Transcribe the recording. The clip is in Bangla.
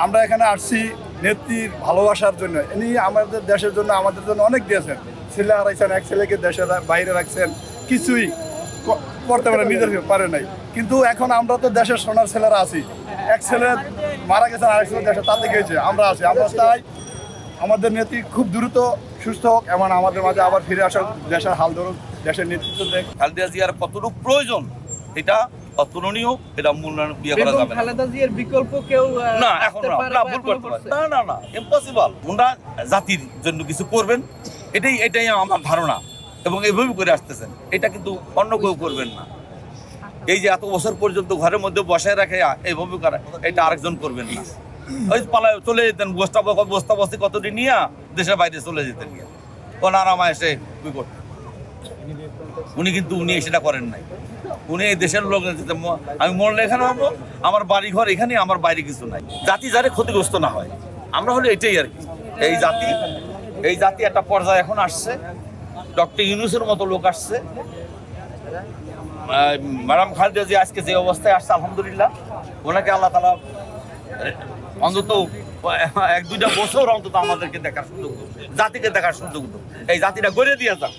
আমরা এখানে আসছি নেত্রীর ভালোবাসার জন্য। ইনি আমাদের দেশের জন্য, আমাদের জন্য অনেক দিয়েছেন। ছেলে হারাইছেন, এক ছেলেকে দেশের বাইরে রাখছেন, কিছুই করতে পারে নিজের পারে নাই। কিন্তু এখন আমরা তো দেশের সোনার ছেলেরা আছি। এক ছেলে মারা গেছেন, আরেক ছেলে দেশে তাতে গিয়েছে, আমরা আছি। আমরা চাই আমাদের নেত্রী খুব দ্রুত সুস্থ হোক এবং আমাদের মাঝে আবার ফিরে আসুক, দেশের হাল ধরুক, দেশের নেতৃত্ব দেখ। খালেদা জিয়ার কতটুকু প্রয়োজন এটা অতুলনীয়, এটা মূল্যায়ন বিয়ে করা যাবে না। খালেদা জিয়ার বিকল্প কেউ না এখন না ভুল করতে পারে না ইম্পসিবল। ওনারা জাতির জন্য কিছু করবেন, এটাই আমার ধারণা এবং এইভাবে করে আসতেছেন। এটা কিন্তু অন্য কেউ করবেন না। এই যে এত বছর পর্যন্ত ঘরের মধ্যে বসায় রাখে এইভাবে করা, এটা আরেকজন করবেন না। ওই পালায় চলে যেতেন, বস্তা বস্তি কতটি নিয়ে দেশের বাইরে চলে যেতেন, ওনারা এসে করতেন। উনি সেটা করেন নাই। উনি এই দেশের লোক, আমি মরলে এখানে হবো, আমার বাড়ি ঘর এখানে, আমার বাইরে কিছু নাই। জাতি যারে ক্ষতিগ্রস্ত না হয়, আমরা হলে এটাই আর কি। এই জাতি একটা পর্যায়ে এখন আসছে। ডক্টর ইউনূসের মতো লোক আসছে, ম্যাডাম খালেদা জিয়া আজকে যে অবস্থায় আসছে, আলহামদুলিল্লাহ ওনাকে আল্লাহ তাআলা অন্তত 1-2টা বছর অন্তত আমাদেরকে দেখার সুযোগ, জাতিকে দেখার সুযোগ, এই জাতিটা গড়ে দিয়ে যাক।